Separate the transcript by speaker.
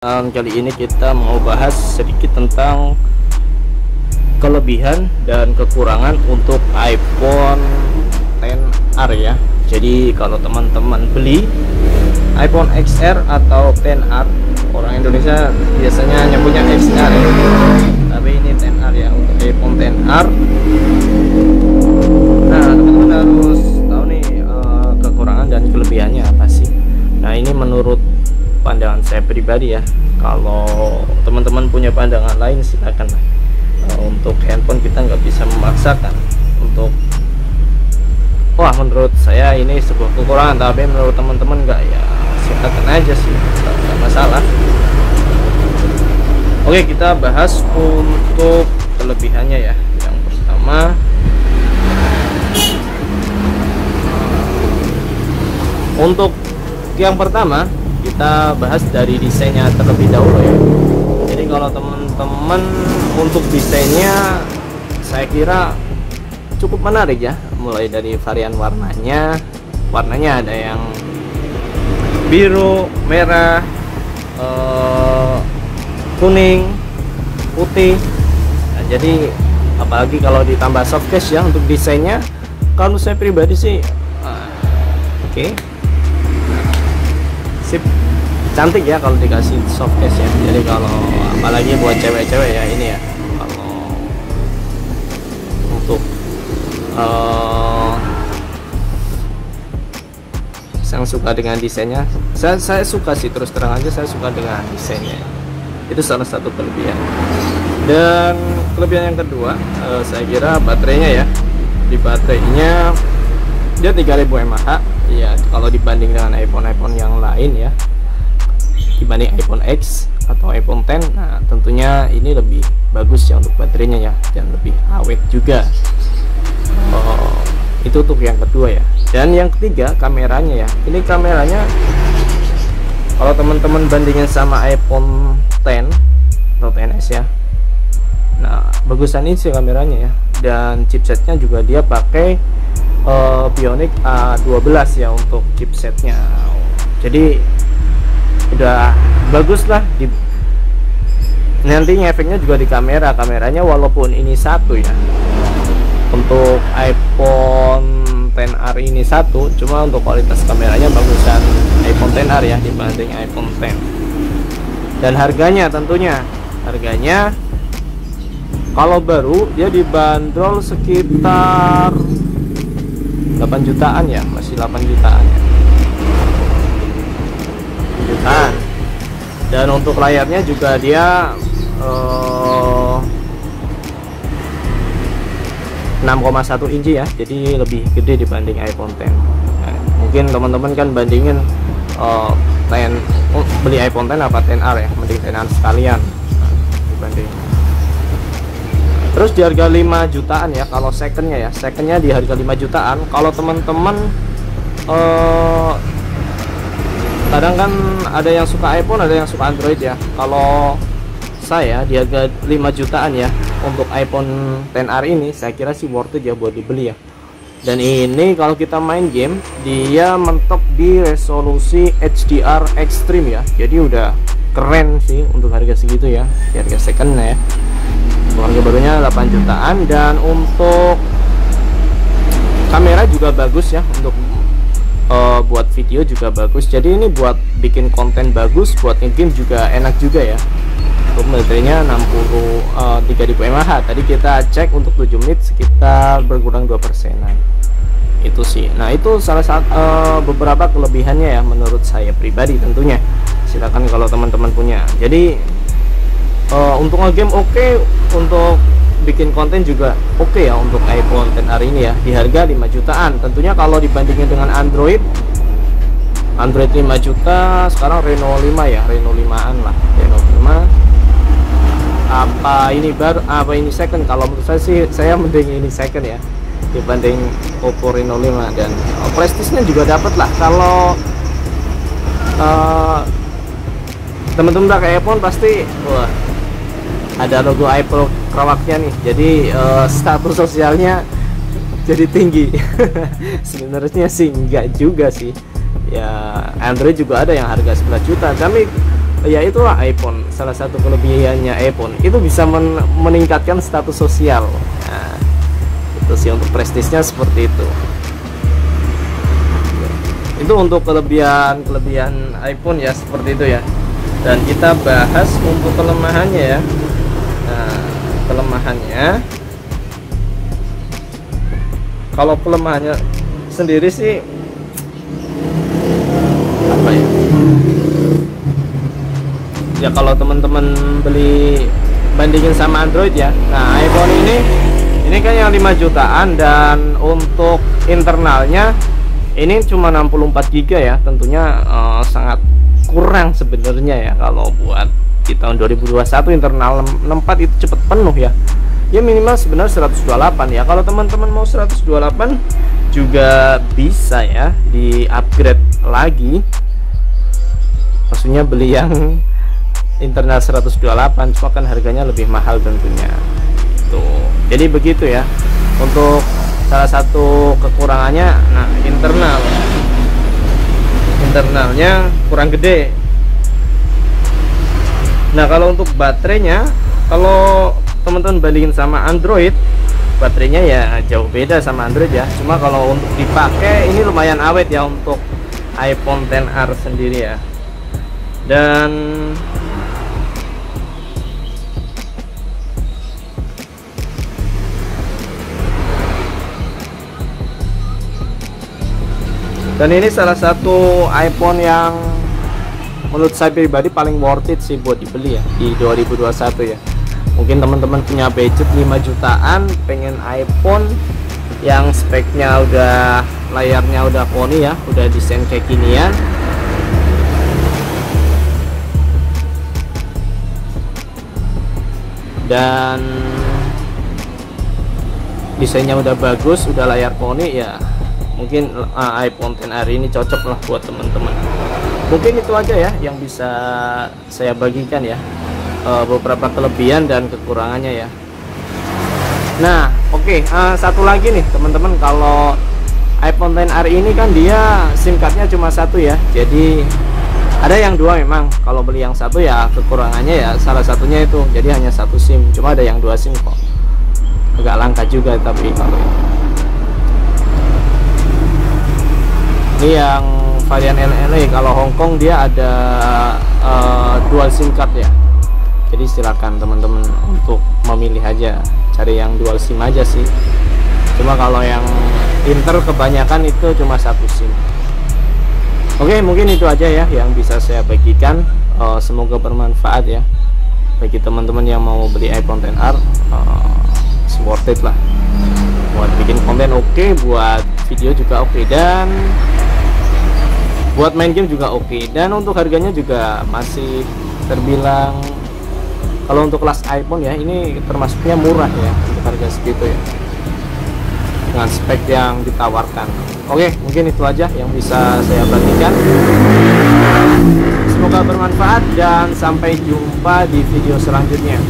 Speaker 1: Kali ini kita mau bahas sedikit tentang kelebihan dan kekurangan untuk iPhone XR ya. Jadi kalau teman-teman beli iPhone XR atau XR, orang Indonesia biasanya nyebutnya XR ya, tapi ini XR ya, untuk iPhone XR. Nah, teman-teman harus tahu nih kekurangan dan kelebihannya apa sih. Nah, ini menurut pandangan saya pribadi ya. Kalau teman-teman punya pandangan lain silakan. Untuk handphone kita nggak bisa memaksakan untuk menurut saya ini sebuah kekurangan, tapi menurut teman-teman nggak, ya silakan aja sih, nggak masalah. Oke, kita bahas untuk kelebihannya ya. Yang pertama, kita bahas dari desainnya terlebih dahulu ya. Jadi kalau teman-teman untuk desainnya saya kira cukup menarik ya, mulai dari varian warnanya ada yang biru, merah, kuning, putih. Nah, jadi apalagi kalau ditambah softcase ya untuk desainnya, kalau saya pribadi sih oke. Sip, cantik ya kalau dikasih softcase ya. Jadi kalau apalagi buat cewek-cewek ya, ini ya, kalau untuk yang suka dengan desainnya, saya suka sih, terus terang aja saya suka dengan desainnya. Itu salah satu kelebihan. Dan kelebihan yang kedua, saya kira baterainya ya. Di baterainya dia 3000 mAh ya, kalau dibanding dengan iPhone yang lain ya, dibanding iPhone X atau iPhone X. Nah, tentunya ini lebih bagus ya untuk baterainya ya, dan lebih awet juga. Itu untuk yang kedua ya. Dan yang ketiga, kameranya ya. Ini kameranya kalau teman-teman bandingin sama iPhone X atau XS ya, nah bagusan ini sih kameranya ya. Dan chipsetnya juga dia pakai Bionic A12 ya untuk chipsetnya. Jadi udah bagus lah. Nanti efeknya juga di kameranya, walaupun ini satu ya, untuk iPhone XR ini satu, cuma untuk kualitas kameranya bagusan iPhone XR ya dibanding iPhone X. Dan harganya, tentunya harganya kalau baru dia dibanderol sekitar 8 jutaan ya, masih 8 jutaan ya. Dan untuk layarnya juga dia 6,1 inci ya, jadi lebih gede dibanding iPhone X. Nah, mungkin teman-teman kan bandingin beli iPhone X apa XR ya, mending XR sekalian dibanding. Terus di harga 5 jutaan ya kalau secondnya ya, secondnya di harga 5 jutaan. Kalau teman-teman kadang kan ada yang suka iPhone, ada yang suka Android ya. Kalau saya di harga 5 jutaan ya untuk iPhone XR ini, saya kira sih worth it ya buat dibeli ya. Dan ini kalau kita main game, dia mentok di resolusi HDR Extreme ya, jadi udah keren sih untuk harga segitu ya, di harga secondnya ya. Harga barunya 8 jutaan. Dan untuk kamera juga bagus ya, untuk buat video juga bagus. Jadi ini buat bikin konten bagus, buat game juga enak juga ya. Untuk baterainya 3000 mAh. Tadi kita cek untuk 7 menit sekitar berkurang 2%-an. Itu sih. Nah, itu salah satu beberapa kelebihannya ya menurut saya pribadi tentunya. Silakan kalau teman-teman punya. Jadi untuk ngegame oke, untuk bikin konten juga oke ya untuk iPhone XR ini ya, di harga 5 jutaan. Tentunya kalau dibandingin dengan Android 5 juta, sekarang Reno 5 ya, Reno 5-an lah, Reno 5. Apa ini second? Kalau menurut saya sih, saya mending ini second ya dibanding Oppo Reno 5. Dan prestisnya juga dapat lah. Kalau teman-teman pakai iPhone pasti ada logo Apple kerawaknya nih, jadi status sosialnya jadi tinggi. Sebenarnya sih enggak juga sih ya, Android juga ada yang harga 11 juta, tapi ya itulah iPhone, salah satu kelebihannya iPhone itu bisa meningkatkan status sosial. Nah, itu sih untuk prestisnya seperti itu. Itu untuk kelebihan iPhone ya, seperti itu ya. Dan kita bahas untuk kelemahannya ya. Nah, kelemahannya, kalau kelemahannya sendiri sih apa ya? Ya kalau teman-teman beli bandingin sama Android ya. Nah, iPhone ini kan yang 5 jutaan, dan untuk internalnya ini cuma 64 GB ya. Tentunya sangat kurang sebenarnya ya kalau buat di tahun 2021. Internal 64 itu cepet penuh ya. Ya minimal sebenarnya 128 ya. Kalau teman-teman mau 128 juga bisa ya, di upgrade lagi. Maksudnya beli yang internal 128, cuma kan harganya lebih mahal tentunya. Tuh. Jadi begitu ya. Untuk salah satu kekurangannya, nah internalnya kurang gede. Nah, kalau untuk baterainya, kalau teman-teman bandingin sama Android, baterainya ya jauh beda sama Android ya. Cuma kalau untuk dipakai ini lumayan awet ya untuk iPhone XR sendiri ya. Dan ini salah satu iPhone yang menurut saya pribadi paling worth it sih buat dibeli ya di 2021 ya. Mungkin teman-teman punya budget 5 jutaan, pengen iPhone yang speknya udah, layarnya udah poni ya, udah desain kayak ginian, dan desainnya udah bagus, udah layar poni ya, mungkin iPhone XR ini cocok lah buat teman-teman. Mungkin itu aja ya yang bisa saya bagikan ya, beberapa kelebihan dan kekurangannya ya. Nah oke, satu lagi nih teman-teman, kalau iPhone XR ini kan dia SIM cardnya cuma satu ya. Jadi ada yang dua memang, kalau beli yang satu ya kekurangannya ya salah satunya itu, jadi hanya satu SIM. Cuma ada yang 2 SIM kok, agak langka juga. Tapi kalau ini yang varian LLA, kalau Hongkong dia ada dual SIM card ya. Jadi silakan teman-teman untuk memilih aja, cari yang dual SIM aja sih. Cuma kalau yang Inter kebanyakan itu cuma satu SIM. Oke, mungkin itu aja ya yang bisa saya bagikan. Semoga bermanfaat ya bagi teman-teman yang mau beli iPhone XR. Worth it lah buat bikin konten, oke, buat video juga oke, dan buat main game juga oke. Dan untuk harganya juga masih terbilang, kalau untuk kelas iPhone ya ini termasuknya murah ya untuk harga segitu ya, dengan spek yang ditawarkan. Oke, mungkin itu aja yang bisa saya bagikan. Semoga bermanfaat dan sampai jumpa di video selanjutnya.